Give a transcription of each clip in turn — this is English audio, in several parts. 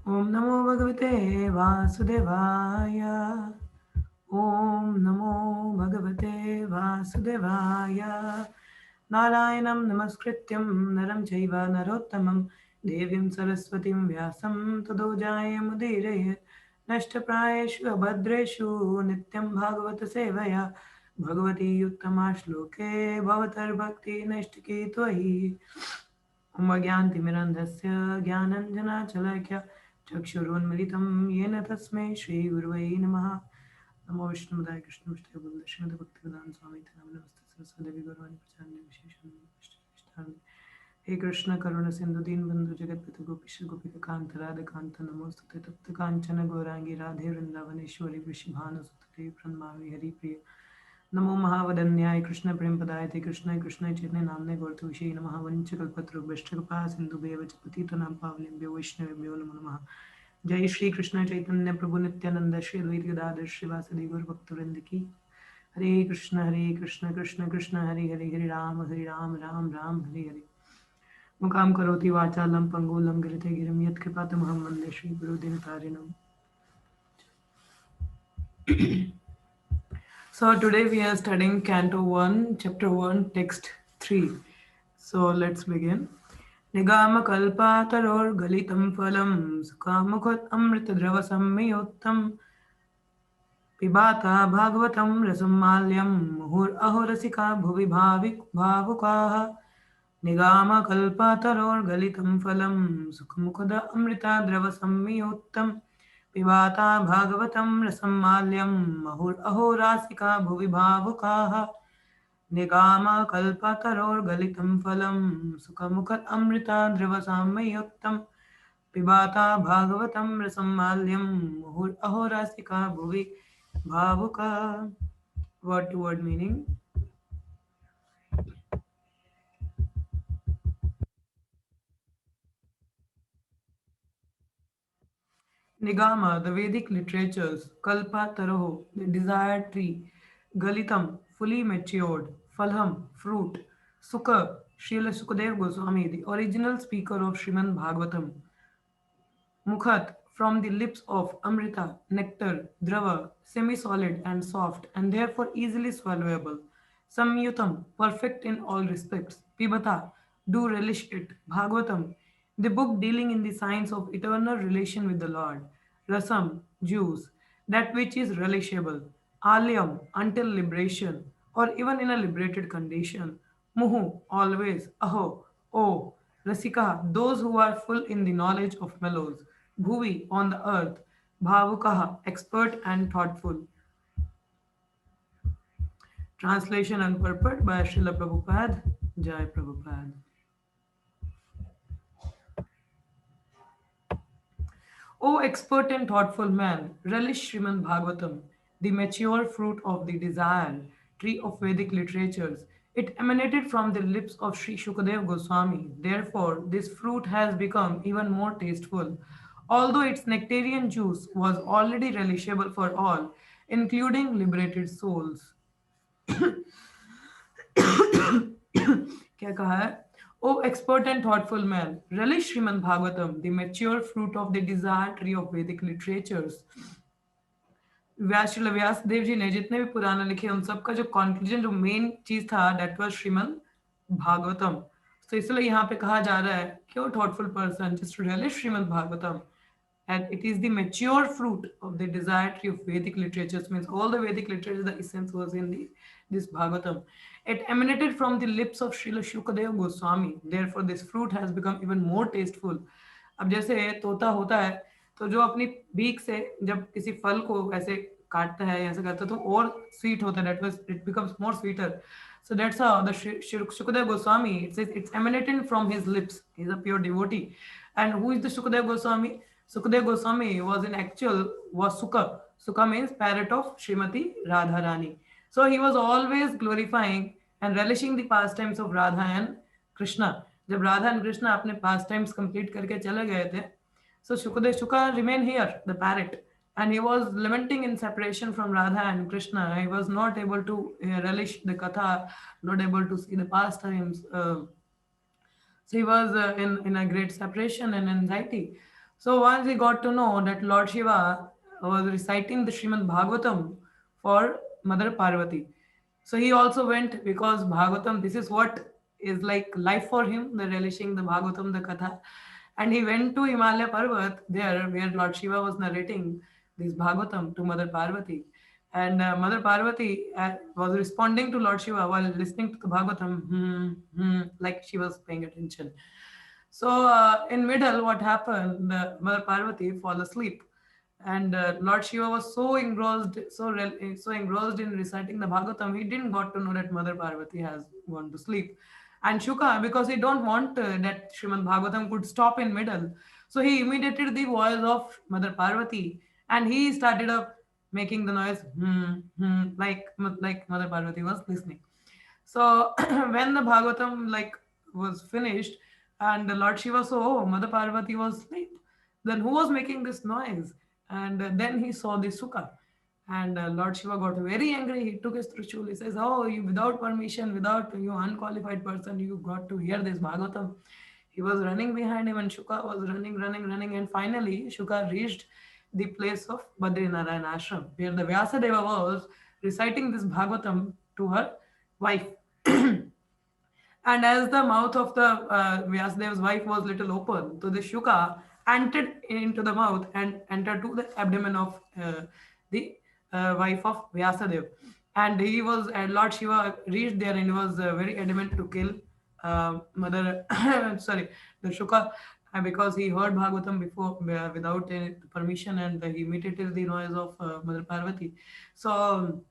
Om Namo Bhagavate Vasudevaya. Om Namo Bhagavate Vasudevaya. Narayanam Namaskrityam Naram Chaiva Narottamam Devim Saraswatim Vyasam Tado Jayamudire Nashtaprayeshu Abhadreshu Nityam Bhagavata Sevaya Bhagavati Uttama Shloke Bhavatar Bhakti Nashtaki Tvahi उमज्ञानतिमिरन्धस्य ज्ञानञ्जनाशलाख्या चक्षुरुन्मिलितं येन तस्मै श्रीगुरुवै नमः नमो विष्णुपदाय कृष्णपृष्ठाय श्रीमद्भक्तिवेदान्त स्वामी नमस्ते सरस्वती गौरवाणी प्रचारणे विशेषं हे कृष्ण करुण सिंधु दीन बंधु जगतपति गोपीश गोपिका कांत राधा कांत नमोस्तुते तप्त कांचन गौरांगी राधे वृंदावनेश्वरी वृषभानुसुते प्रणमामि हरिप्रिय नमो महावदन्याय कृष्ण प्रेम पदाय ते कृष्ण कृष्ण चैतन्य नामने गौरतुषे नमः वंशकल्पतरुभ्यश्च कृपा सिन्धुभ्येव च पतितनां पावनेभ्यो वैष्णवेभ्यो नमो नमः जय श्री कृष्ण चैतन्य प्रभु नित्यानंद श्री अद्वैत गदाधर श्रीवासदि गौर भक्तवृंद की हरे कृष्ण कृष्ण कृष्ण हरे हरे हरे राम राम राम हरे हरे मुकाम करोति वाचालं पंगुलं गिरिते गिरिं यत्कृपातमहं वन्दे श्रीगुरुदिनतारिणम्. So today we are studying Canto 1, Chapter 1, Text 3. So let's begin. Nigama kalpataror galitam phalam sukamukhat amritadrava sammiyottam पिबाता भागवतं रसमाल्यं मुहुरहोरसिका भुवि भावुकाः निगामकल्पतरोर्गलितं फलं सुखमुखद अमृताद्रवसंयोक्तं पिबाता भागवतं रसमाल्यं मुहुरहोरासिका भुवि भावुकाः निगामकल्पतरोर्गलितं फलं सुखमुखद अमृताद्रवसंयोक्तं पिबाता भागवतं रसमाल्यं मुहुरहोरासिका भुवि Bhavuka, word to word meaning. Nigama, the Vedic literatures. Kalpa Taroho, the desired tree. Galitam, fully matured. Falham, fruit. Sukha, Srila Sukadev Goswami, the original speaker of Srimad Bhagavatam. Mukhat, from the lips of Amrita, nectar, drava, semi-solid and soft, and therefore easily swallowable. Samyutam, perfect in all respects. Pibata, do relish it. Bhagavatam, the book dealing in the science of eternal relation with the Lord. Rasam, juice, that which is relishable. Alyam, until liberation, or even in a liberated condition. Muhu, always. Aho, oh. Rasika, those who are full in the knowledge of mellows. Bhuvi, on the earth. Bhavukaha, expert and thoughtful. Translation and purport by Srila Prabhupada. Jai Prabhupada. O expert and thoughtful man, relish Srimad Bhagavatam, the mature fruit of the desire, tree of Vedic literatures. It emanated from the lips of Sri Shukadev Goswami. Therefore, this fruit has become even more tasteful. Although its nectarian juice was already relishable for all, including liberated souls. क्या कहा है O expert and thoughtful man, relish Srimad Bhagavatam, the mature fruit of the desired tree of Vedic literatures. Srila Vyas Dev ji ने जितने भी पुराण लिखे उन सब का जो कंक्लूजन जो मेन चीज था दैट वाज श्रीमद् भागवतम. तो इसलिए यहाँ पे कहा जा रहा है कि ओ thoughtful person just realise Srimad Bhagavatam and it is the mature fruit of the desired tree of Vedic literatures. Means all the Vedic literature, the essence was in the this Bhagavatam. It emanated from the lips of Srila Shukadeva Goswami. Therefore, this fruit has become even more tasteful. अब जैसे तोता होता है तो जो अपनी beak से जब किसी फल को ऐसे काटता है ऐसे करता है तो और स्वीट होता है. That was it becomes more sweeter. So that's how the Shukadeva Goswami, it says it's emanating from his lips. He's a pure devotee. And who is the Shukadeva Goswami? Sukadeva Goswami was in actual was Sukha. Sukha means parrot of Srimati Radharani. So he was always glorifying and relishing the pastimes of Radha and Krishna. जब Radha and Krishna अपने पास times complete करके चले गए थे, so Shukadeva Shuka remained here, the parrot, and he was lamenting in separation from Radha and Krishna. He was not able to relish the katha, not able to see the pastimes. So he was in a great separation and anxiety. So once he got to know that Lord Shiva was reciting the Srimad Bhagavatam for Mother Parvati. So he also went because Bhagavatam, this is what is like life for him, the relishing the Bhagavatam, the Katha. And he went to Himalaya Parvat, there where Lord Shiva was narrating this Bhagavatam to Mother Parvati. And Mother Parvati was responding to Lord Shiva while listening to the Bhagavatam, like she was paying attention. So in middle, what happened? Mother Parvati fall asleep, and Lord Shiva was so engrossed, so engrossed in reciting the Bhagavatam, he didn't got to know that Mother Parvati has gone to sleep. And Shuka, because he don't want that Srimad Bhagavatam could stop in middle, so he imitated the voice of Mother Parvati, and he started up making the noise like Mother Parvati was listening. So when the Bhagavatam like was finished and the Lord Shiva saw, oh, Mother Parvati was asleep, then who was making this noise? And then he saw the Sukha. And Lord Shiva got very angry. He took his Trishul. He says, oh, you without permission, without you unqualified person, you got to hear this Bhagavatam. He was running behind him and Shuka was running. And finally, Shuka reached the place of Badrinarayan Ashram, where the Vyasadeva was reciting this Bhagavatam to her wife. And as the mouth of the Vyasadev's wife was little open, so the Shuka entered into the mouth and entered to the abdomen of the wife of Vyasadev. And he was, and Lord Shiva reached there and was very adamant to kill Mother, sorry, the Shuka, because he heard Bhagavatam before without permission, and he imitated the noise of Mother Parvati. So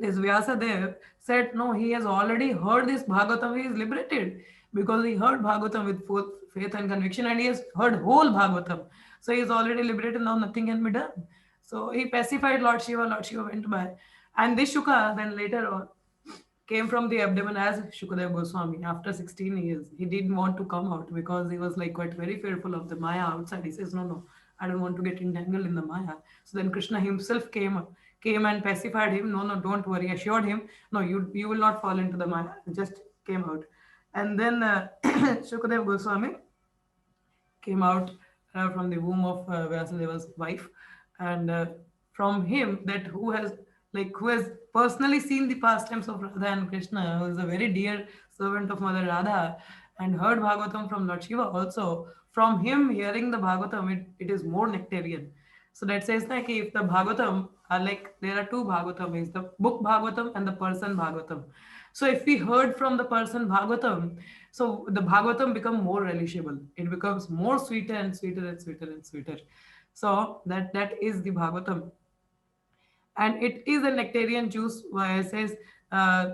this Vyasadev said, no, he has already heard this Bhagavatam, he is liberated because he heard Bhagavatam with full faith and conviction and he has heard whole Bhagavatam. So he is already liberated, now nothing can be done. So he pacified Lord Shiva went by. And this Shuka then later on came from the abdomen as Shukadev Goswami after 16 years. He didn't want to come out because he was like quite very fearful of the Maya outside. He says, no, no, I don't want to get entangled in the Maya. So then Krishna himself came and pacified him. No, no, don't worry. Assured him, no, you will not fall into the Maya. Just came out. And then Shukadev Goswami came out from the womb of Vyasadeva's wife, and from him that who has personally seen the pastimes of Radha and Krishna, who is a very dear servant of Mother Radha, and heard Bhagavatam from Lord Shiva also. From him hearing the Bhagavatam, it is more nectarian. So that says that if the Bhagavatam are like there are two Bhagavatam, is the book Bhagavatam and the person Bhagavatam. So if we heard from the person Bhagavatam, so the Bhagavatam become more relishable. It becomes more sweeter and sweeter and sweeter and sweeter. So that is the Bhagavatam, and it is a nectarian juice. Why it says,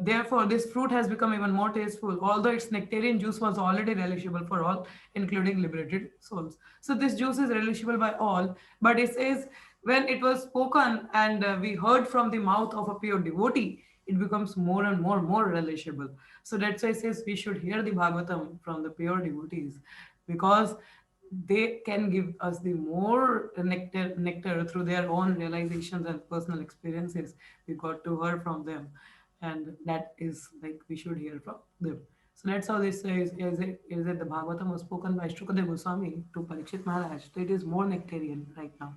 therefore, this fruit has become even more tasteful, although its nectarian juice was already relishable for all, including liberated souls. So this juice is relishable by all, but it says when it was spoken and we heard from the mouth of a pure devotee, it becomes more and more relishable. So that's why it says we should hear the Bhagavatam from the pure devotees, because they can give us the more nectar through their own realizations and personal experiences. We got to hear from them, and that is like we should hear from them. So that's how this is it the Bhagavatam was spoken by Shukadeva Goswami to Parikshit Maharaj. So it is more nectarian right now.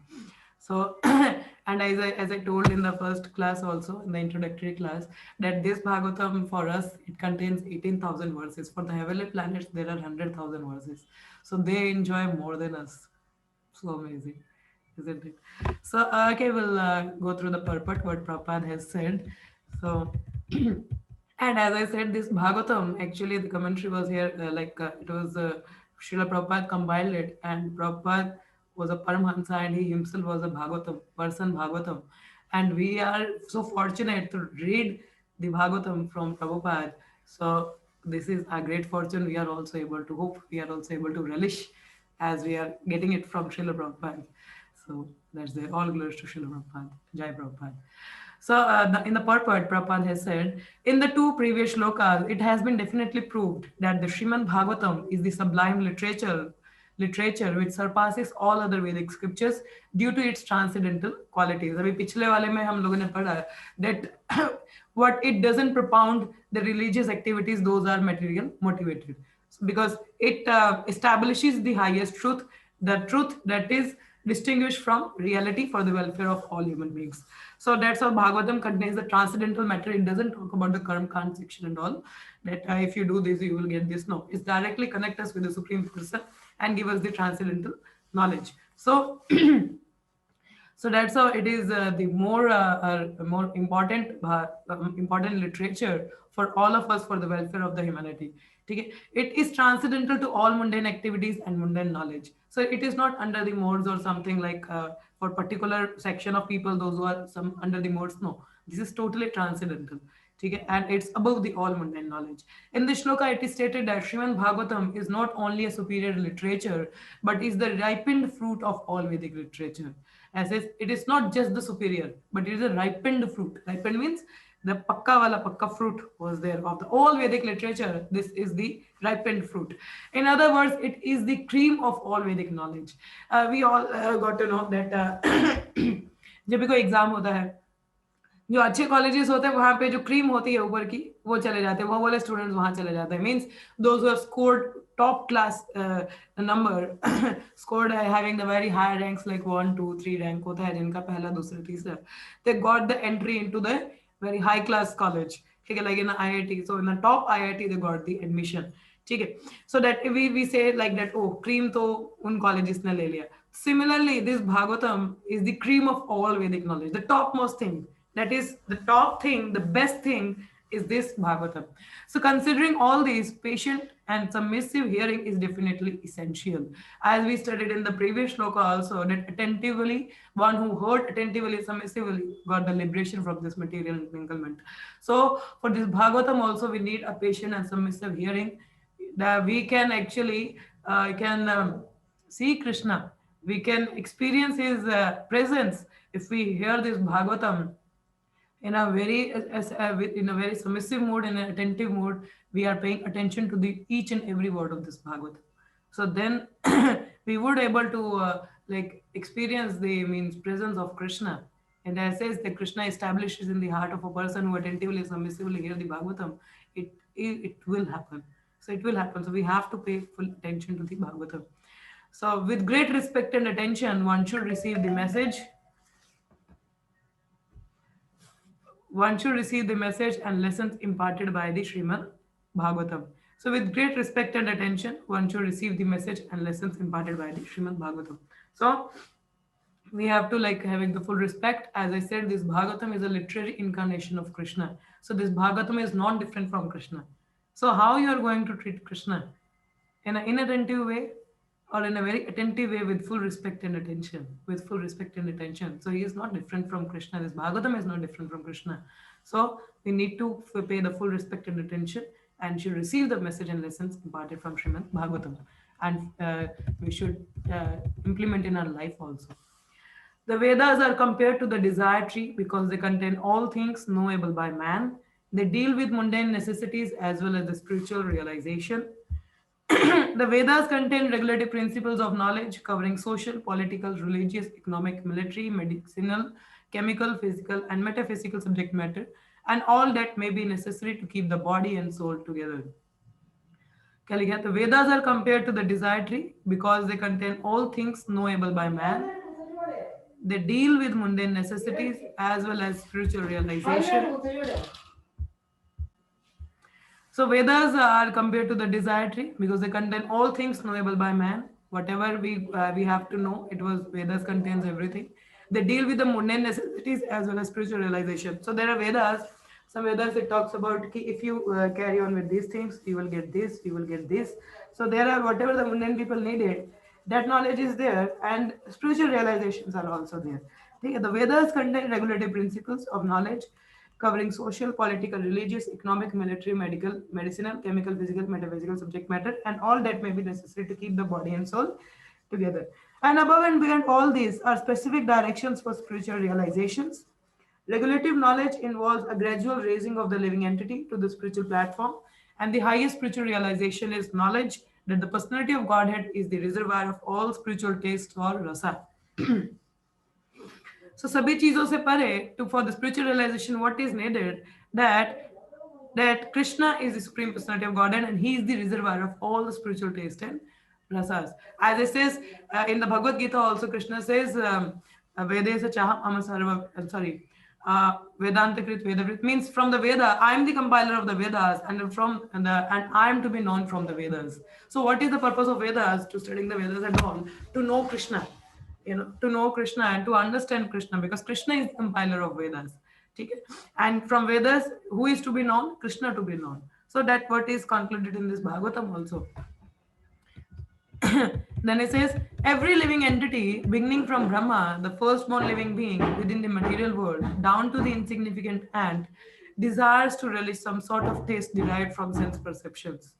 So, and as I told in the first class also, in the introductory class, that this Bhagavatam for us, it contains 18,000 verses. For the heavenly planets, there are 100,000 verses. So they enjoy more than us. So amazing, isn't it? So, okay, we'll go through the purport, what Prabhupada has said. So, and as I said, this Bhagavatam, actually the commentary was here, it was Srila Prabhupada compiled it, and Prabhupada was a Paramahansa and he himself was a Bhagavatam, person Bhagavatam. And we are so fortunate to read the Bhagavatam from Prabhupada. So this is a great fortune. We are also able to hope, we are also able to relish as we are getting it from Srila Prabhupada. So that's the all glories to Srila Prabhupada. Jai Prabhupada. So in the purport, Prabhupada has said, in the two previous shlokas, it has been definitely proved that the Srimad Bhagavatam is the sublime literature which surpasses all other Vedic scriptures due to its transcendental qualities. अभी पिछले वाले में हम लोगों ने पढ़ा that what it doesn't propound the religious activities, those are material motivated, because it establishes the highest truth the truth that is distinguished from reality for the welfare of all human beings. So that's how Bhagavatam contains the transcendental matter. It doesn't talk about the karma kand section and all, that if you do this, you will get this. No, it's directly connect us with the Supreme Person and give us the transcendental knowledge. So so that's how it is the more important important literature for all of us for the welfare of the humanity. Okay? It is transcendental to all mundane activities and mundane knowledge. So it is not under the modes or something like for particular section of people, those who are some under the modes. No, this is totally transcendental. Okay? And it's above the all mundane knowledge. In the shloka, it is stated that Srimad Bhagavatam is not only a superior literature, but is the ripened fruit of all Vedic literature. As if it is not just the superior, but it is a ripened fruit. Ripened means the pakka wala pakka fruit was there of the all Vedic literature. This is the ripened fruit. In other words, it is the cream of all Vedic knowledge. We all got to know that जब भी कोई exam होता है, जो अच्छे colleges होते हैं वहाँ पे जो क्रीम होती है ऊपर की वो चले जाते हैं, वो वाले स्टूडेंट्स वहाँ चले जाते हैं. Means those who have scored top class number scored having the very high ranks like 1 2 3 rank होता है जिनका पहला दूसरा तीसरा, they got the entry into the very high class college. ठीक है, like in IIT, so in the top IIT they got the admission. ठीक है, so that we say like that, oh cream तो उन colleges ने ले लिया. Similarly, this Bhagavatam is the cream of all Vedic knowledge, the topmost thing. That is the top thing, the best thing is this Bhagavatam. So considering all these, patient and submissive hearing is definitely essential. As we studied in the previous shloka also, that attentively, one who heard attentively, submissively, got the liberation from this material entanglement. So for this Bhagavatam also, we need a patient and submissive hearing, that we can actually see Krishna. We can experience his presence if we hear this Bhagavatam in a very in a very submissive mode, in an attentive mode. We are paying attention to the each and every word of this Bhagavatam. So then we would able to like experience the means presence of Krishna. And as says that Krishna establishes in the heart of a person who attentively submissively hear the Bhagavatam, it will happen. So it will happen. So we have to pay full attention to the Bhagavatam. So with great respect and attention, one should receive the message. One should receive the message and lessons imparted by the Srimad Bhagavatam. So with great respect and attention, one should receive the message and lessons imparted by the Srimad Bhagavatam. So we have to like having the full respect. As I said, this Bhagavatam is a literary incarnation of Krishna. So this Bhagavatam is not different from Krishna. So how you are going to treat Krishna? In an inattentive way or in a very attentive way with full respect and attention, with full respect and attention. So he is not different from Krishna. This Bhagavatam is not different from Krishna. So we need to pay the full respect and attention and should receive the message and lessons imparted from Srimad Bhagavatam. And we should implement in our life also. The Vedas are compared to the desire tree because they contain all things knowable by man. They deal with mundane necessities as well as the spiritual realization. The Vedas contain regulative principles of knowledge covering social, political, religious, economic, military, medicinal, chemical, physical, and metaphysical subject matter, and all that may be necessary to keep the body and soul together. The Vedas are compared to the desire tree because they contain all things knowable by man. They deal with mundane necessities as well as spiritual realization. So Vedas are compared to the desire tree because they contain all things knowable by man. Whatever we have to know, it was Vedas contains everything. They deal with the mundane necessities as well as spiritual realization. So there are Vedas. Some Vedas it talks about if you carry on with these things, you will get this, you will get this. So there are whatever the mundane people needed, that knowledge is there, and spiritual realizations are also there. The Vedas contain regulative principles of knowledge covering social, political, religious, economic, military, medical, medicinal, chemical, physical, metaphysical subject matter, and all that may be necessary to keep the body and soul together. And above and beyond all these are specific directions for spiritual realizations. Regulative knowledge involves a gradual raising of the living entity to the spiritual platform, and the highest spiritual realization is knowledge that the personality of Godhead is the reservoir of all spiritual tastes or rasa. So सभी चीजों से परे to for the spiritual realization what is needed that Krishna is the supreme personality of Godhead and he is the reservoir of all the spiritual taste and rasas. As it says in the Bhagavad Gita, also Krishna says, Vedesa chaham amasarva, sorry, Vedanta Krit Vedavrit means from the Veda, I am the compiler of the Vedas, and I am to be known from the Vedas. So, what is the purpose of Vedas? To studying the Vedas and all, to know Krishna, to know Krishna and to understand Krishna, because Krishna is the compiler of Vedas. Okay? And from Vedas, who is to be known? Krishna to be known. So that what is concluded in this Bhagavatam also. Then it says, every living entity, beginning from Brahma, the firstborn living being within the material world, down to the insignificant ant, desires to relish some sort of taste derived from sense perceptions.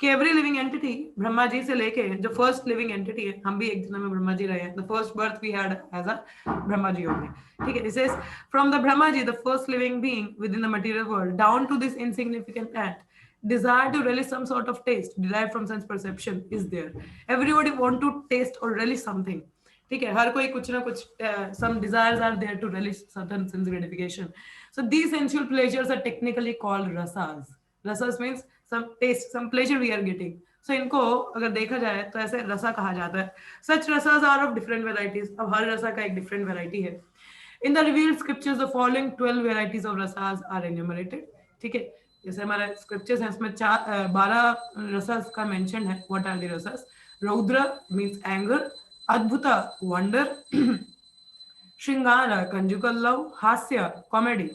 कि every living entity Brahma ji से लेके जो first living entity है, हम भी एक जन्म में ब्रह्मा जी रहे हैं, the first birth we had as a Brahma ji only. ठीक है, it says from the Brahma ji the first living being within the material world down to this insignificant ant, desire to relish some sort of taste derived from sense perception is there. Everybody want to taste or relish something. ठीक है, हर कोई कुछ ना कुछ some desires are there to relish certain sense gratification. So these sensual pleasures are technically called rasas. Rasas means some taste, some pleasure we are getting. So इनको अगर देखा जाए तो ऐसे रसा कहा जाता है. Such rasas are of different varieties. अब हर रसा का एक different variety है. In the revealed scriptures, the following 12 varieties of rasas are enumerated. ठीक है, जैसे हमारे स्क्रिप्चर्स हैं उसमें 12 रसस का मेंशन है. What are the rasas? Raudra means anger, adbhuta wonder, shringar conjugal love, hasya comedy,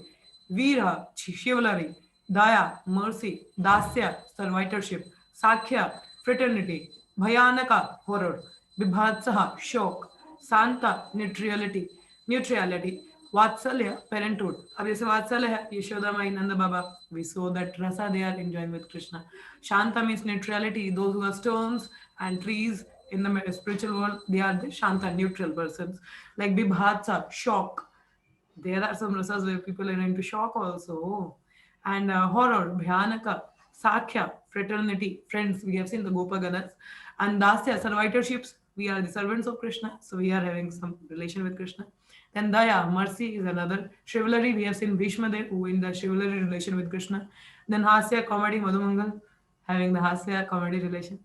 vira chivalry, daya mercy, dasya servitorship, sakhya fraternity, bhayanaka horror, vibhatsa shock, shanta न्यूट्रियलिटी, वात्सल्य पेरेंटहुड. अब जैसे वात्सल्य है यशोदा माई नंद बाबा, we saw that rasa they are enjoying with Krishna. Shanta means neutrality. Those who are stones and trees in the spiritual world, they are the shanta, neutral persons. Like bibhatsa, shock. There are some rasas where people are into shock also. And horror, bhyanaka, sakhya, fraternity, friends. We have seen the Gopa Ganas. And dasya, servitorships. We are the servants of Krishna, so we are having some relation with Krishna. Then daya, mercy is another. Chivalry, we have seen Bhishma Dev, who in the chivalry relation with Krishna. Then hasya, comedy, Madhumangal, having the hasya comedy relation.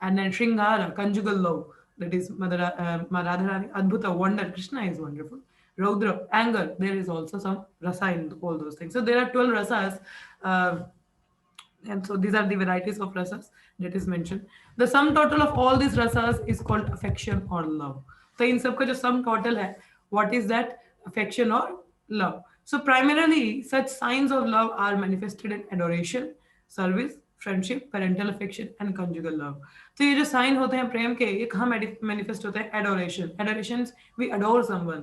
And then Shringara, conjugal love, that is Radharani, Adbhuta, wonder, Krishna is wonderful. Raudra, anger, there is also some rasa in all those things. So there are 12 rasas, uh, and so these are the varieties of rasas that is mentioned. The sum total of all these rasas is called affection or love. So in सबका जो sum total है, what is that? Affection or love. So primarily such signs of love are manifested in adoration, service, friendship, parental affection and conjugal love. तो ये जो sign होते हैं प्रेम के, ये कहाँ मैनिफेस्ट होते हैं? Adoration. Adoration, we adore someone,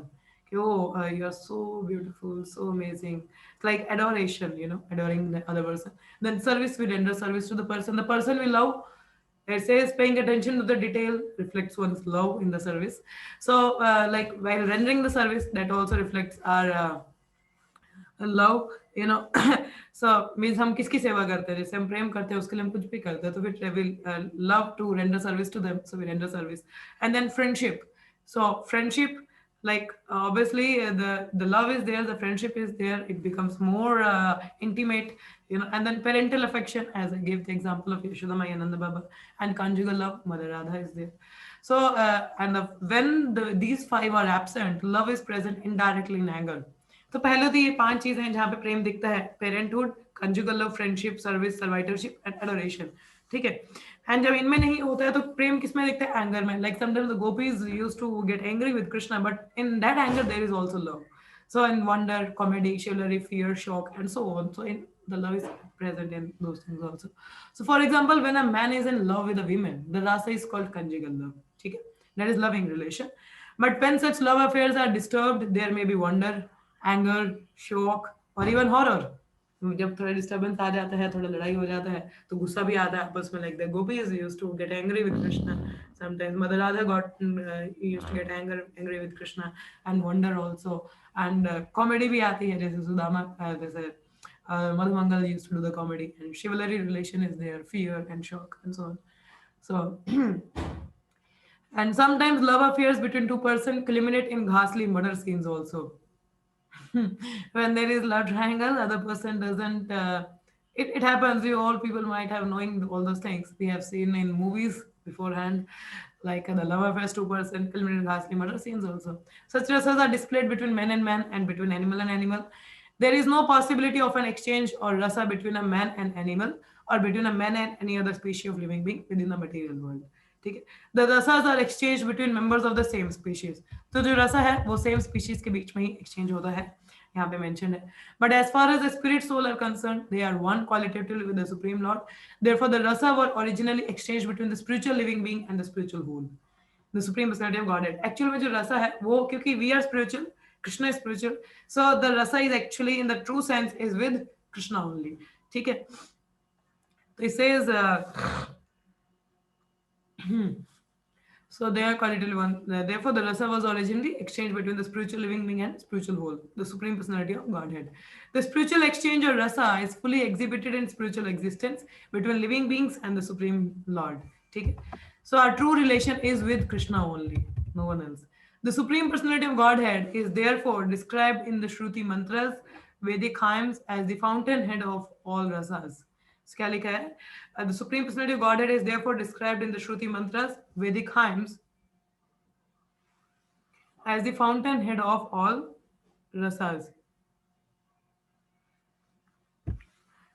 कि oh, you are so beautiful, so amazing. It's like adoration, adoring the other person. Then service, we render service to the person. The person we love, it says paying attention to the detail reflects one's love in the service. So, like while rendering the service, that also reflects our love. So means हम किसकी सेवा करते हैं, जैसे हम प्रेम करते हैं उसके लिए हम कुछ भी करते हैं, तो फिर will love to render service to them, so we render service. And then friendship. So friendship, like obviously the love is there, the friendship is there, it becomes more intimate. And then parental affection, as I gave the example of Yashoda Mai Ananda Baba, and conjugal love, Mother Radha is there. So when these five are absent, love is present indirectly in anger. तो पहले तो ये 5 चीजें हैं जहाँ पे प्रेम दिखता है: parenthood, conjugal love, friendship, service, servitorship and adoration. ठीक है, एंड जब इनमें नहीं होता है तो प्रेम किसमें दिखता है? एंगर में. Like sometimes the gopis used to get angry with Krishna, but in that anger there is also love. So in wonder, comedy, chivalry, fear, shock, and so on. So in the love is present in those things also. So for example, when a man is in love with a woman, the rasa is called conjugal love. Okay? That is loving relation. But when such love affairs are disturbed, there may be wonder, anger, shock, or even horror. जब थोड़ा disturbance आ जाता है, थोड़ा लड़ाई हो जाता है, तो गुस्सा भी आता है आपस में. Like the gopis used to get angry with Krishna, sometimes mother Radha got used to get angry with Krishna, and wonder also. And comedy भी आती है, जैसे सुदामा, जैसे Madhumangal used to do the comedy. And chivalry relation is there, fear and shock and so on. So and sometimes love affairs between two persons culminate in ghastly murder scenes also. When there is love triangle, the other person doesn't. It happens. You all people might have knowing all those things. We have seen in movies beforehand, like the love affairs 2%, eliminated ghastly murder scenes also. Such rasas are displayed between man and between animal and animal. There is no possibility of an exchange or rasa between a man and animal or between a man and any other species of living being within the material world. ठीक है, the rasas are exchanged between members of the same species. तो जो रसा है वो same species के बीच में ही exchange होता है, यहाँ पे मेंशन है. But as far as the spirit soul are concerned, they are one qualitatively with the supreme lord. Therefore the rasa were originally exchanged between the spiritual living being and the spiritual whole, the supreme personality of godhead. Actually में जो रसा है वो, क्योंकि we are spiritual, Krishna is spiritual, so the rasa is actually in the true sense is with Krishna only. ठीक है, तो it says so they are qualitatively one. Therefore, the rasa was originally exchanged between the spiritual living being and spiritual whole, the supreme personality of Godhead. The spiritual exchange or rasa is fully exhibited in spiritual existence between living beings and the supreme Lord. Okay? So our true relation is with Krishna only, no one else. The supreme personality of Godhead is therefore described in the Shruti mantras, Vedic hymns as the fountainhead of all rasas. क्या लिखा है? The Supreme Personality of Godhead is therefore described in the Shruti mantras, Vedic hymns, as the fountainhead of all rasas.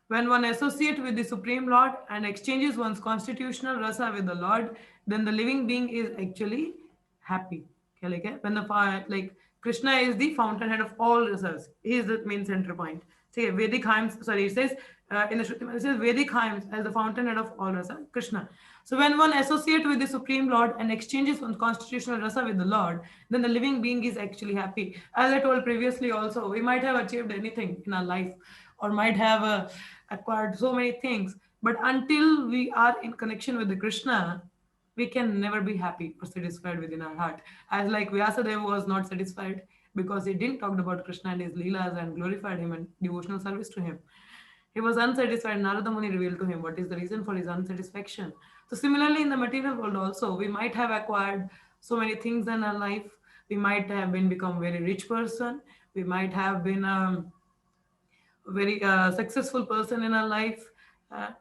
When one associates with the Supreme Lord and exchanges one's constitutional rasa with the Lord, then the living being is actually happy. क्या लिखा है? When the like Krishna is the fountainhead of all rasas. He is the main center point. See, Vedic hymns, sorry, it says in the Shruti, it says Vedic hymns as the fountainhead of all rasa, Krishna. So when one associates with the Supreme Lord and exchanges one constitutional rasa with the Lord, then the living being is actually happy. As I told previously also, we might have achieved anything in our life or might have acquired so many things, but until we are in connection with the Krishna, we can never be happy or satisfied within our heart. As like Vyasadeva was not satisfied because he didn't talk about Krishna and his leelas and glorified him and devotional service to him. He was unsatisfied. Narada Muni revealed to him what is the reason for his unsatisfaction. So similarly, in the material world also, we might have acquired so many things in our life. We might have been become very rich person. We might have been very successful person in our life,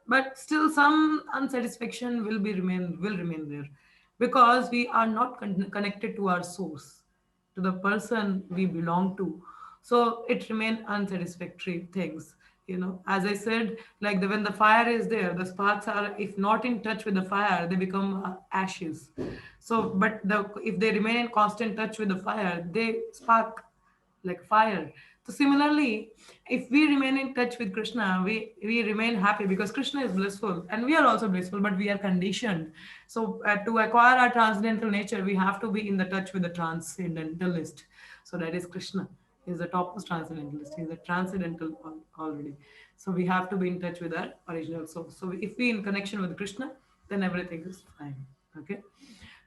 but still some unsatisfaction will remain there because we are not connected to our source, to the person we belong to. So it remain unsatisfactory things. As I said, like when the fire is there, the sparks are, if not in touch with the fire, they become ashes. So but if they remain in constant touch with the fire, they spark like fire. So similarly, if we remain in touch with Krishna, we remain happy because Krishna is blissful and we are also blissful, but we are conditioned. So to acquire our transcendental nature, we have to be in the touch with the transcendentalist. So that is Krishna. He is the topmost transcendentalist. He is a transcendental already. So we have to be in touch with our original source. So if we in connection with Krishna, then everything is fine. Okay.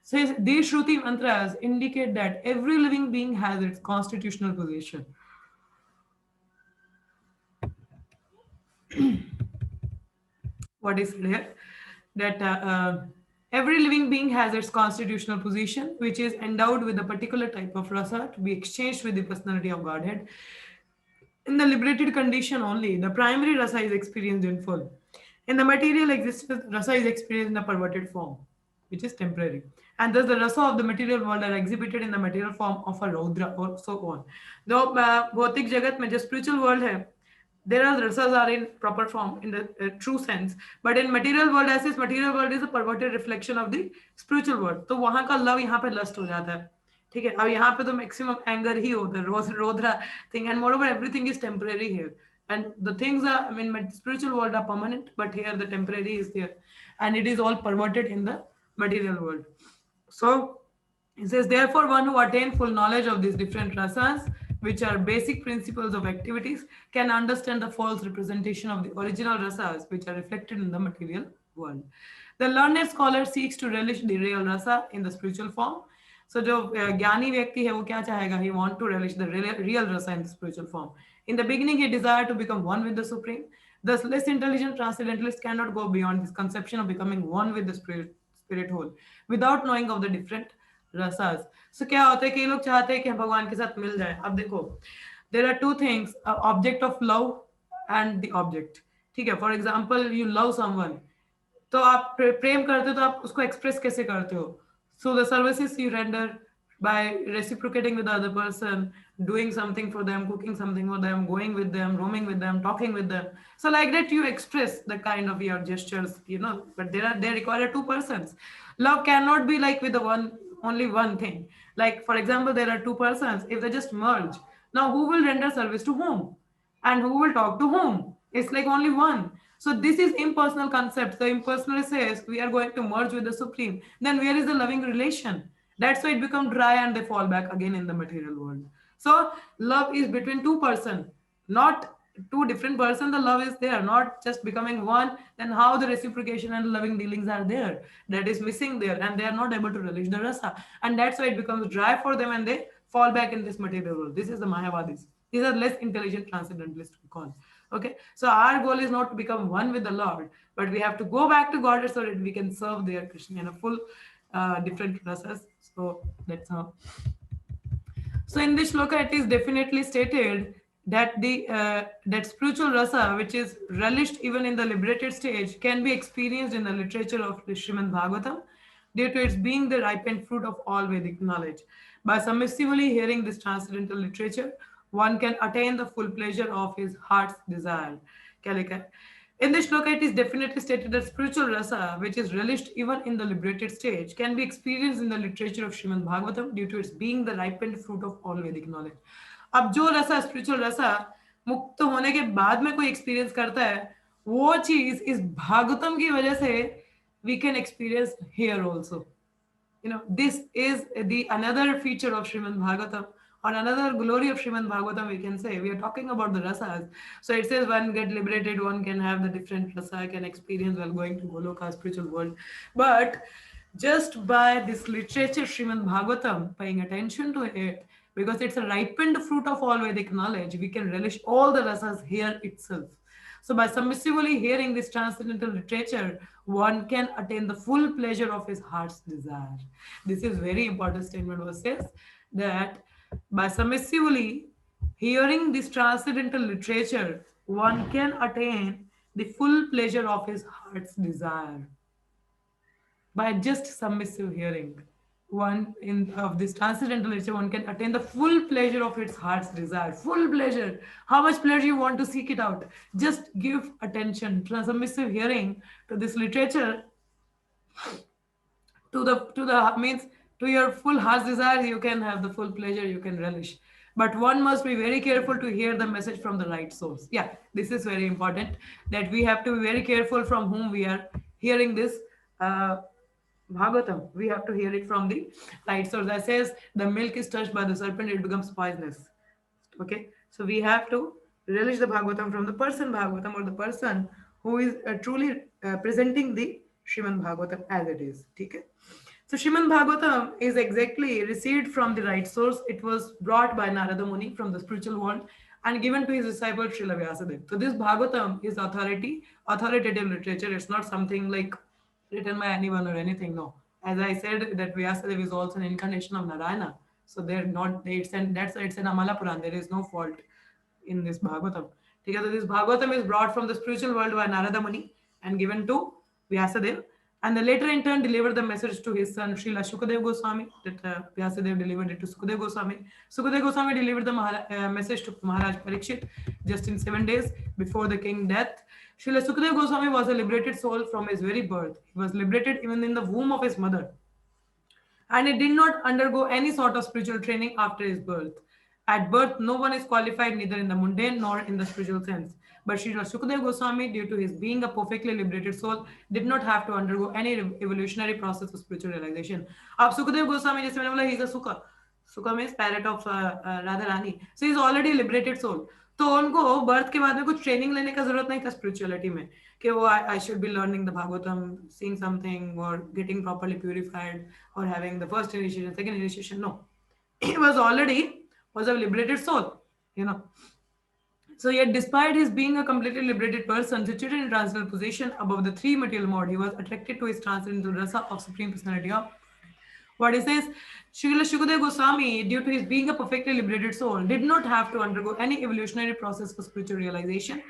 So these Shruti mantras indicate that every living being has its constitutional position. What is here? That every living being has its constitutional position, which is endowed with a particular type of rasa to be exchanged with the personality of Godhead. In the liberated condition only, the primary rasa is experienced in full. In the material existence, rasa is experienced in a perverted form, which is temporary. And thus the rasa of the material world are exhibited in the material form of a Raudra or so on. Though bhautik jagat mein, just spiritual world hai, there are rasas are in proper form in the true sense, but in material world, as is material world is a perverted reflection of the spiritual world. तो वहाँ का love यहाँ पे lust हो जाता है. ठीक है, अब यहाँ पे तो मैक्सिमम एंगर ही होता है, raudra thing, and moreover everything is temporary here, and the things are, I mean, my spiritual world are permanent, but here the temporary is there, and it is all perverted in the material world. So it says, therefore one who attain full knowledge of these different rasas, which are basic principles of activities, can understand the false representation of the original rasas which are reflected in the material world. The learned scholar seeks to relish the real rasa in the spiritual form. So जो ज्ञानी व्यक्ति है वो क्या चाहेगा? He want to relish the real rasa in the spiritual form. In the beginning, he desired to become one with the Supreme. Thus, less intelligent transcendentalists cannot go beyond this conception of becoming one with the spirit whole without knowing of the different rasas. So क्या होता है कि ये लोग चाहते हैं कि हम भगवान के साथ मिल जाए. अब देखो, there are two things: object of love and the object. ठीक है, for example, you love someone. तो आप प्रेम करते हो तो आप उसको एक्सप्रेस कैसे करते हो? So the services you render by reciprocating with the other person, doing something for them, cooking something for them, going with them, roaming with them, talking with them. So like that you express the kind of your gestures, you know, but they require two persons. Love cannot be like with the one only one thing. Like for example, there are two persons, if they just merge, now who will render service to whom? And who will talk to whom? It's like only one. So this is impersonal concept. The impersonal says we are going to merge with the supreme. Then where is the loving relation? That's why it becomes dry and they fall back again in the material world. So love is between two person, not two different person. The love is there, not just becoming one. Then how the reciprocation and loving dealings are there? That is missing there, and they are not able to relish the rasa, and that's why it becomes dry for them, and they fall back in this material world. This is the Mayavadis. These are less intelligent transcendentalists we call. Okay, so our goal is not to become one with the Lord, but we have to go back to God so that we can serve their Krishna in a full different process. So that's how. So in this shloka, it is definitely stated that the that spiritual rasa, which is relished even in the liberated stage, can be experienced in the literature of the Srimad Bhagavatam, due to its being the ripened fruit of all Vedic knowledge. By submissively hearing this transcendental literature, one can attain the full pleasure of his heart's desire. क्या लिखा है? In this shloka, it is definitely stated that spiritual rasa, which is relished even in the liberated stage, can be experienced in the literature of Srimad Bhagavatam due to its being the ripened fruit of all Vedic knowledge. अब जो रसा spiritual रसा मुक्त होने के बाद में कोई एक्सपीरियंस करता है, वो चीज इस भागवतम की वजह से we can experience here also. You know, this is the another feature of Srimad Bhagavatam, or another glory of Srimad Bhagavatam, we can say. We are talking about the rasas. So it says one get liberated, one can have the different rasa, can experience while going to Goloka, spiritual world. But just by this literature, Srimad Bhagavatam, paying attention to it, because it's a ripened fruit of all Vedic knowledge, we can relish all the rasas here itself. So by submissively hearing this transcendental literature, one can attain the full pleasure of his heart's desire. This is very important statement was says that by submissively hearing this transcendental literature, one can attain the full pleasure of his heart's desire by just submissive hearing. One in of this transcendental nature, one can attain the full pleasure of its heart's desire. Full pleasure. How much pleasure you want to seek it out? Just give attention, submissive hearing to this literature, to the means to your full heart's desire. You can have the full pleasure. You can relish. But one must be very careful to hear the message from the right source. Yeah, this is very important. That we have to be very careful from whom we are hearing this. Bhagavatam, we have to hear it from the right source. That says the milk is touched by the serpent, it becomes poisonous. Okay, so we have to relish the Bhagavatam from the person Bhagavatam, or the person who is truly presenting the Srimad Bhagavatam as it is. Okay. So Srimad Bhagavatam is exactly received from the right source. It was brought by Narada Muni from the spiritual world and given to his disciple Srila Vyasadeva. So this Bhagavatam is authoritative literature. It's not something like written by anyone or anything. No, as I said, that Vyasadeva is also an incarnation of Narayana. So they're not. It's and that's it's an Amala Puran. There is no fault in this Bhagavatam. Okay, so this Bhagavatam is brought from the spiritual world by Narada Muni and given to Vyasadeva. And the later in turn delivered the message to his son Srila Shukadev Goswami, that Vyasadeva delivered it to Sukadev Goswami. Sukadev Goswami delivered the message to Maharaj Parikshit just in 7 days before the king's death. Srila Sukadev Goswami was a liberated soul from his very birth. He was liberated even in the womb of his mother. And he did not undergo any sort of spiritual training after his birth. At birth, no one is qualified neither in the mundane nor in the spiritual sense. But Srila Shukadev Goswami, due to his being a perfectly liberated soul, did not have to undergo any evolutionary process of spiritual realization. Ab Sukadev Goswami, just when he is a Sukha. Sukha means parrot of Radha Rani. So he is already a liberated soul. तो उनको birth के बाद में कुछ training लेने का जरूरत नहीं था स्पिरिचुअलिटी में कि वो I should be learning the Bhagavatam, seeing something और गेटिंग प्रॉपर्ली प्यूरिफाइड और having the first initiation, second initiation. No, he was already was a liberated soul, you know. So yet, despite his being a completely liberated person situated in transcendental position above the three material mode, he was attracted to his transcendental rasa of Supreme Personality of what he says, Srila Shukadev Goswami, due to his being a perfectly liberated soul, did not have to undergo any evolutionary process for spiritual realization.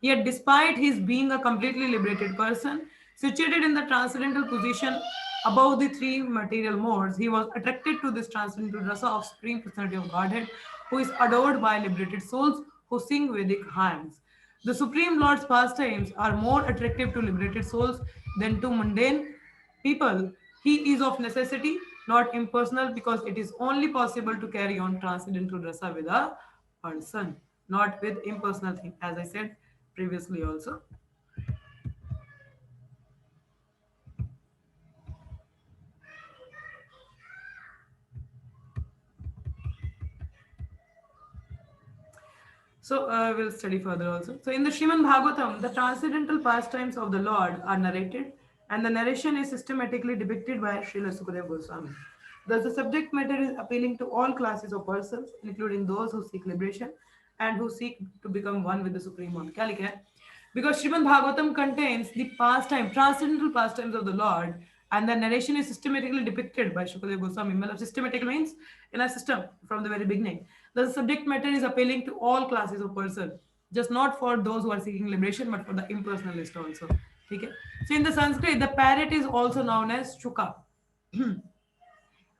Yet, despite his being a completely liberated person, Situated in the transcendental position above the three material modes, he was attracted to this transcendental rasa of Supreme Personality of Godhead, who is adored by liberated souls who sing Vedic hymns. The Supreme Lord's pastimes are more attractive to liberated souls than to mundane people. He is of necessity, not impersonal, because it is only possible to carry on transcendental rasa with a person, not with impersonal thing, as I said previously also. So we'll study further also. So in the Srimad Bhagavatam, the transcendental pastimes of the Lord are narrated, and the narration is systematically depicted by Srila Sukadeva Goswami. Thus, the subject matter is appealing to all classes of persons, including those who seek liberation and who seek to become one with the Supreme One. क्या लिखा है? Because Srimad Bhagavatam contains the pastime, transcendental pastimes of the Lord, and the narration is systematically depicted by Shukadeva Goswami. मतलब systematic means in a system from the very beginning. The subject matter is appealing to all classes of person, just not for those who are seeking liberation, but for the impersonalist also. Okay. So in the Sanskrit, the parrot is also known as Shuka.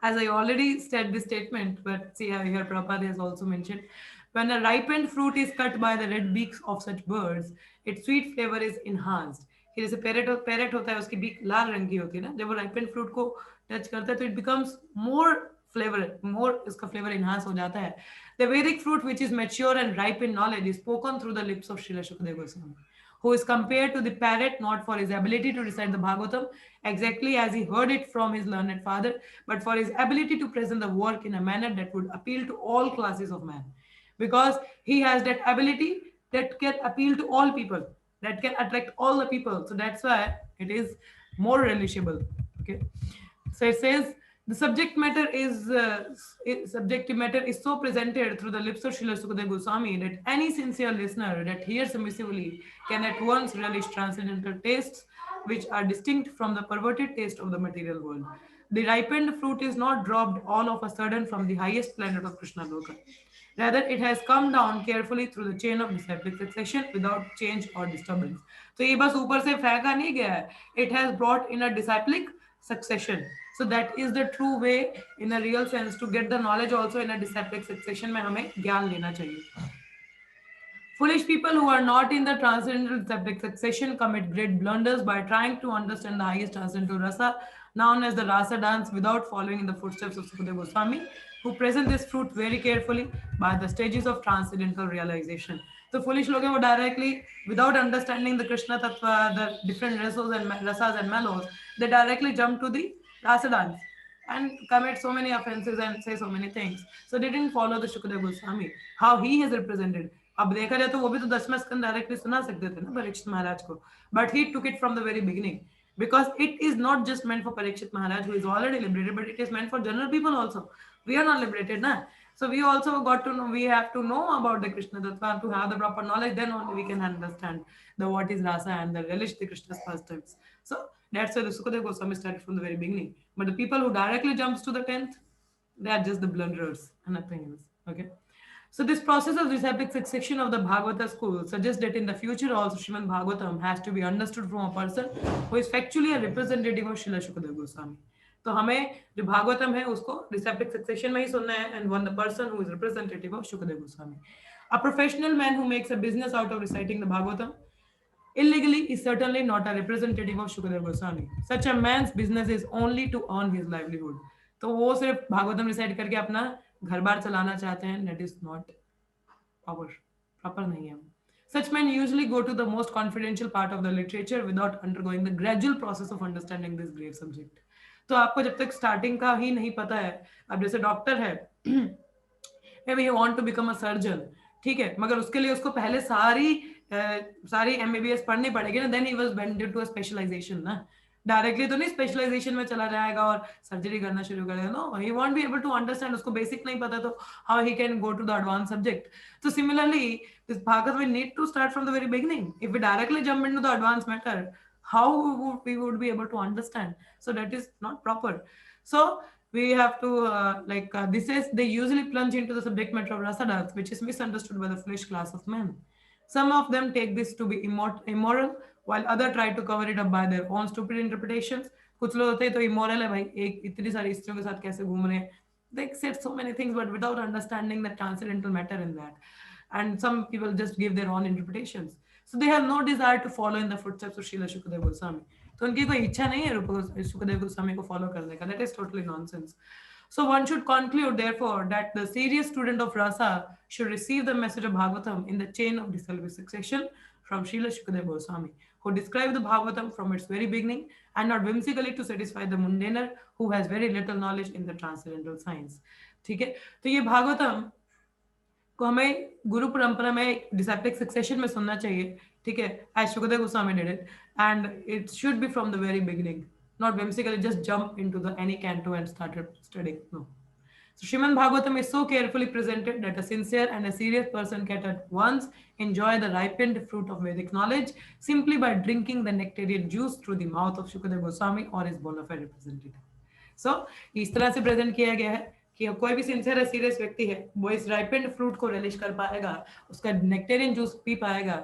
As I already said this statement, but see here Prabhupada has also mentioned, when a ripened fruit is cut by the red beaks of such birds, its sweet flavor is enhanced. कि जैसे parrot होता है उसकी beak लाल रंग की होती है ना जब वो राइपेंड फ्रूट को टच करता है तो it becomes more flavour more इसका फ्लेवर इनहांस हो जाता है the Vedic fruit which is mature and ripe in knowledge is spoken through the lips of Srila Sukhdev Goswami who is compared to the parrot not for his ability to recite the Bhagavatam exactly as he heard it from his learned father, but for his ability to present the work in a manner that would appeal to all classes of man. Because he has that ability that can appeal to all people, that can attract all the people. So that's why it is more relishable. Okay. So it says the subjective matter is so presented through the lips of Srila Sukadeva Goswami that any sincere listener that hears submissively can at once relish transcendental tastes which are distinct from the perverted taste of the material world. The ripened fruit is not dropped all of a sudden from the highest planet of Krishna Loka. Rather, it has come down carefully through the chain of disciplic succession without change or disturbance. So ये बस ऊपर से फेंका नहीं गया है. It has brought in a disciplic succession. So that is the true way in a real sense to get the knowledge also in a disciplic succession में हमें ज्ञान लेना चाहिए. Foolish people who are not in the transcendental disciplic succession commit great blunders by trying to understand the highest transcendental rasa, known as the rasa dance, without following in the footsteps of Sukadeva Goswami, who present this fruit very carefully by the stages of transcendental realization. So foolish लोग हैं वो directly, without understanding the Krishna Tattva, the different rasas and mellows, they directly jump to the rasa dance and commit so many offenses and say so many things. So they didn't follow the Shukadeva Goswami, how he has represented. अब देखा जाए तो वो भी तो 10वें स्कंद directly सुना सकते थे ना परीक्षित महाराज को but he took it from the very beginning because it is not just meant for Parikshit Maharaj who is already liberated, but it is meant for general people also. We are not liberated, na? So we also got to know, we have to know about the Krishna Tattva to have the proper knowledge, then only we can understand the what is rasa and the relish the Krishna's pastimes. So that's why the Sukadeva Goswami started from the very beginning. But the people who directly jumps to the 10th, they are just the blunderers and nothing else. Okay. So this process of disciplic succession of the Bhagavata school suggests that in the future also Srimad Bhagavatam has to be understood from a person who is factually a representative of Srila Shukadeva Goswami. तो हमें जो भागवतम है उसको डिसेप्टिक succession में ही सुनना है and one the person who is representative of Shukadeva Goswami. A professional man who makes a business out of reciting the Bhagavatam illegally is certainly not a representative of Shukadeva Goswami. Such a man's business is only to earn his livelihood. तो वो सिर्फ Bhagavatam recite करके अपना घर बार चलाना चाहते हैं that is not proper नहीं है. Such men usually go to the most confidential part of the literature without undergoing the gradual process of understanding this great subject. तो आपको जब तक स्टार्टिंग का ही नहीं पता है अब जैसे डॉक्टर है maybe you want to become a surgeon ठीक है मगर उसके लिए उसको पहले सारी MBBS पढ़नी पड़ेगी ना then he was went into a specialization ना डायरेक्टली तो नहीं स्पेशलाइजेशन में चला जाएगा और सर्जरी करना शुरू कर देगा no he won't be able to understand उसको बेसिक नहीं पता तो how he can go to the advance subject तो similarly this Bhagavat we need to start from the very beginning if we directly jump into the advance matter how we would be able to understand so that is not proper so we have to this is they usually plunge into the subject matter of rasadans which is misunderstood by the foolish class of men some of them take this to be immoral while other try to cover it up by their own stupid interpretations. कुछ लोग होते हैं तो immoral है भाई, एक इतनी सारी स्त्रियों के साथ कैसे घूम रहे हैं. They said so many things but without understanding the transcendental matter in that. And some people just give their own interpretations. So they have no desire to follow in the footsteps of Srila Shukadeva Goswami. तो उनकी कोई इच्छा नहीं है रूप शुकदेव गोस्वामी को follow करने का. That is totally nonsense. So one should conclude, therefore, that the serious student of Rasa should receive the message of Bhagavatam in the chain of disciplic succession from Srila Shukadeva Goswami, who described the Bhagavatam from its very beginning and not whimsically to satisfy the mundaner who has very little knowledge in the transcendental science. ठीक है, तो ये भागवतम को हमें गुरु परंपरा में disciplic succession में सुनना चाहिए. ठीक है, as Shukadeva Goswami did it, and it should be from the very beginning, not whimsically just jump into the any canto and started studying. No. So Srimad Bhagavatam is so carefully presented that a sincere and a serious person can at once enjoy the ripened fruit of Vedic knowledge simply by drinking the nectarian juice through the mouth of Shukadeva Goswami or his bona fide representative. So इस तरह से present किया गया है कि कोई भी sincere है, सीरियस व्यक्ति है, वो इस राइपेंड फ्रूट को रिलीज कर पाएगा, उसका नेक्टेरियन जूस पी पाएगा,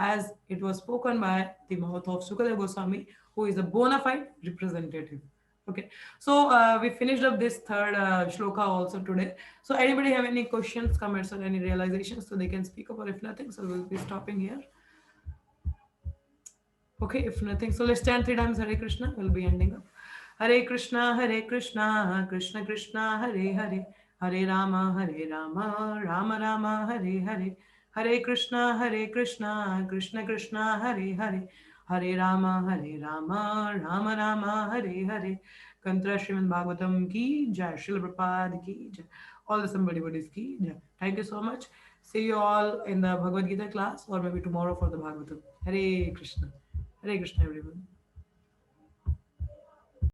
as it was spoken by the mouth of Shukadeva Goswami, who is a bona fide representative. Okay, so we finished up this third shloka also today. So anybody have any questions, comments, or any realizations, so they can speak up, or if nothing, so we'll be stopping here. Okay, if nothing, so let's chant 3 times Hare Krishna. We'll be ending up. Hare Krishna, Krishna Krishna, Hare Hare, Hare Rama, Rama Rama, Hare Hare, Hare Krishna, Krishna Krishna, Hare Hare, Hare Rama, Rama Rama, Hare Hare. Kantra Srimad Bhagavatam ki jai, Srila Prabhupada ki jai, all the somebody buddies ki jai. Thank you so much. See you all in the Bhagavad Gita class or maybe tomorrow for the Bhagavatam. Hare Krishna, everyone.